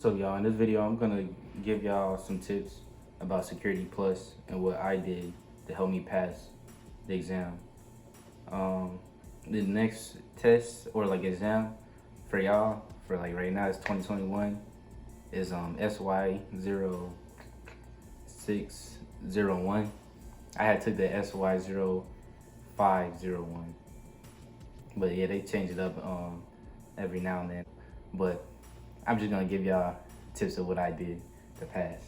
So y'all, in this video, I'm gonna give y'all some tips about Security Plus and what I did to help me pass the exam. Um, the next test or like exam for y'all, for like right now, it's 2021, is SY0601. I had took the SY0501, but yeah, they change it up every now and then. But I'm just gonna give y'all tips of what I did to pass.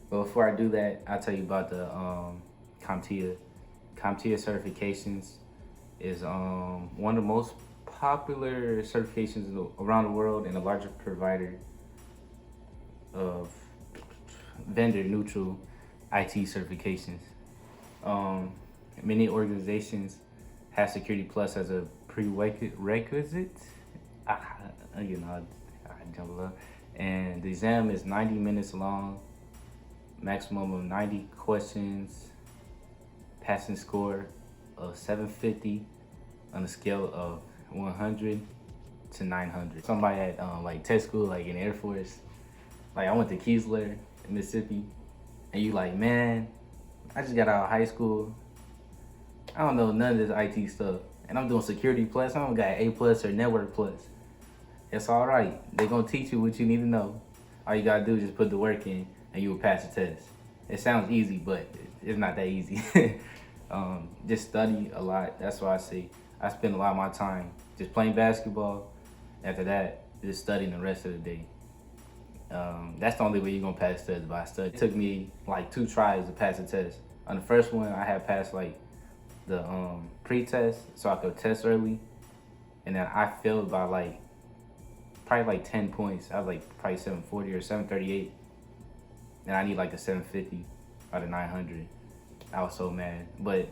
But before I do that, I'll tell you about the CompTIA. CompTIA certifications is one of the most popular certifications around the world and a larger provider of vendor neutral IT certifications. Many organizations have Security Plus as a prerequisite. I jumble up. And the exam is 90 minutes long, maximum of 90 questions, passing score of 750 on a scale of 100 to 900. Somebody at like test school, like in the Air Force, like I went to Keesler in Mississippi, and you like, man, I just got out of high school. I don't know none of this IT stuff, and I'm doing Security Plus. I don't got A plus or Network Plus. It's all right. They're gonna teach you what you need to know. All you gotta do is just put the work in, and you will pass the test. It sounds easy, but it's not that easy. Just study a lot. That's why I say I spend a lot of my time just playing basketball. After that, just studying the rest of the day. That's the only way you're gonna pass the test, by study. It took me like 2 tries to pass the test. On the first one, I had passed like the pre-test, so I could test early, and then I failed by like probably like 10 points. I was like probably 740 or 738, and I need like a 750 out of 900. I was so mad. But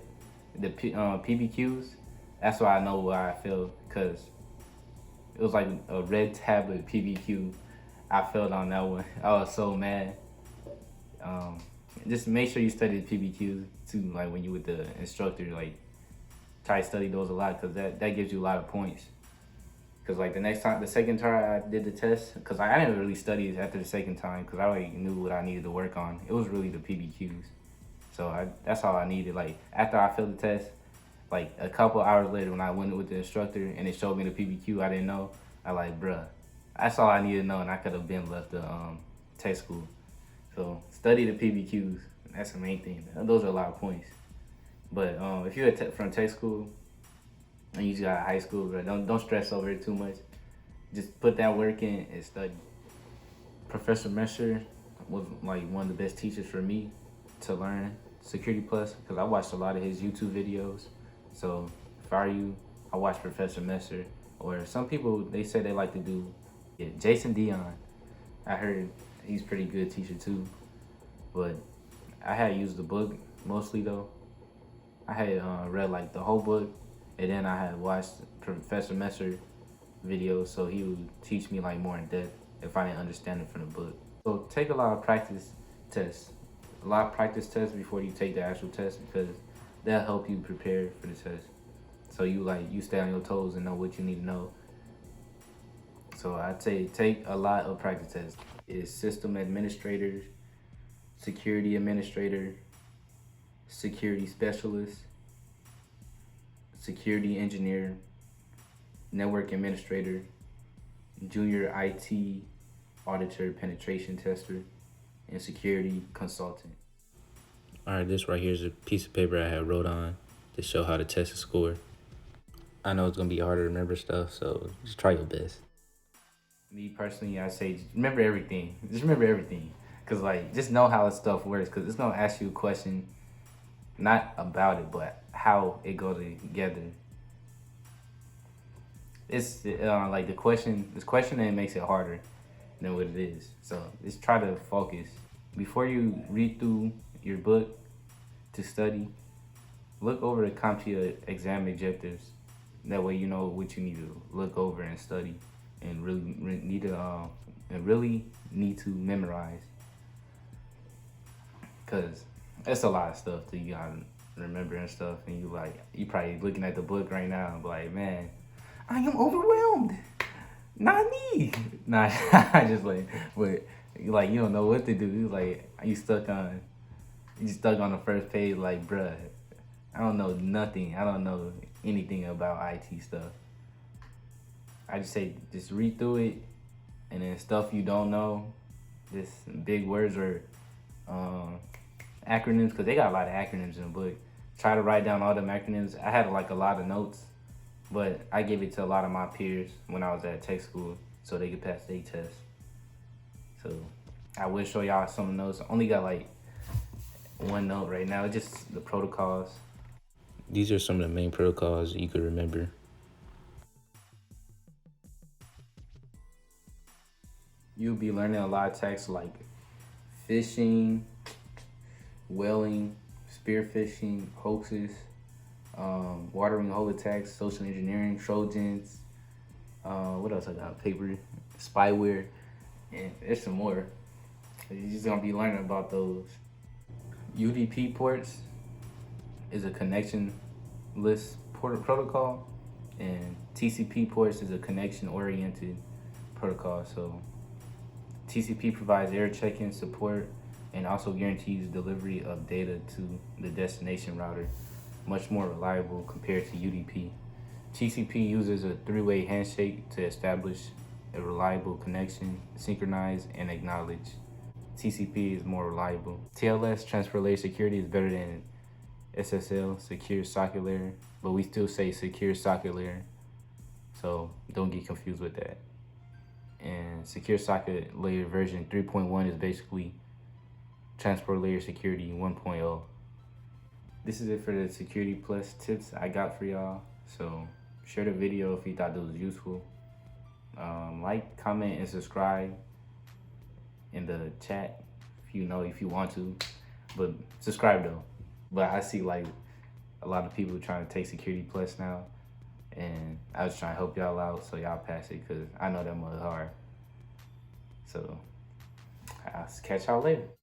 the PBQs, that's why I know why I failed, because it was like a red tablet PBQ. I failed on that one. I was so mad. Just make sure you study the PBQs too, like when you with the instructor, like try to study those a lot, because that gives you a lot of points. Because like the second time I did the test, because I didn't really study after the second time, because I already knew what I needed to work on. It was really the PBQs. So that's all I needed. Like after I failed the test, like a couple hours later when I went with the instructor and it showed me the PBQ I didn't know, I like, bruh, that's all I needed to know, and I could have been left the tech school. So study the PBQs. That's the main thing. Those are a lot of points. But if you're from tech school and you just got high school, bro, don't stress over it too much. Just put that work in and study. Professor Messer was like one of the best teachers for me to learn Security Plus, because I watched a lot of his YouTube videos. So if I were you, I watch Professor Messer. Or some people, they say they like to do Jason Dion. I heard he's pretty good teacher too. But I had used the book mostly though. I had read like the whole book, and then I had watched Professor Messer videos, so he would teach me like more in depth if I didn't understand it from the book. So take a lot of practice tests. A lot of practice tests before you take the actual test, because that'll help you prepare for the test. So you stay on your toes and know what you need to know. So I'd say take a lot of practice tests. It's system administrator, security administrator, security specialist, security engineer, network administrator, junior IT auditor, penetration tester, and security consultant. All right, this right here is a piece of paper I had wrote on to show how to test a score. I know it's gonna be hard to remember stuff, so just try your best. Me personally, I say just remember everything. Just remember everything, cause like just know how this stuff works, cause it's gonna ask you a question, not about it, but how it go together. It's like the question. This question that makes it harder than what it is. So just try to focus before you read through your book to study. Look over the CompTIA exam objectives. That way you know what you need to look over and study, and really need to memorize. Cause it's a lot of stuff that you gotta remember and stuff, and you probably looking at the book right now and be like, man, I am overwhelmed. Not me. Nah, I just like, but like you don't know what to do. You like you stuck on the first page. Like, bruh, I don't know nothing. I don't know anything about IT stuff. I just say just read through it, and then stuff you don't know, just big words or um, acronyms, because they got a lot of acronyms in the book. Try to write down all them acronyms. I had like a lot of notes, but I gave it to a lot of my peers when I was at tech school so they could pass their test. So I will show y'all some notes. I only got like one note right now, just the protocols. These are some of the main protocols you could remember. You'll be learning a lot of texts like phishing, whaling, spearfishing, hoaxes, watering hole attacks, social engineering, trojans. What else I got? Paper, spyware, and there's some more. You're just gonna be learning about those. UDP ports is a connection list protocol, and TCP ports is a connection oriented protocol. So TCP provides error checking support and also guarantees delivery of data to the destination router, much more reliable compared to UDP. TCP uses a three-way handshake to establish a reliable connection, synchronize, and acknowledge. TCP is more reliable. TLS, Transfer Layer Security, is better than SSL, Secure Socket Layer, but we still say Secure Socket Layer, so don't get confused with that. And Secure Socket Layer version 3.1 is basically Transport Layer Security 1.0. This is it for the Security Plus tips I got for y'all. So share the video if you thought this was useful. Like, comment, and subscribe in the chat if you want to. But subscribe though. But I see like a lot of people trying to take Security Plus now, and I was trying to help y'all out so y'all pass it, because I know that mother hard. So I'll catch y'all later.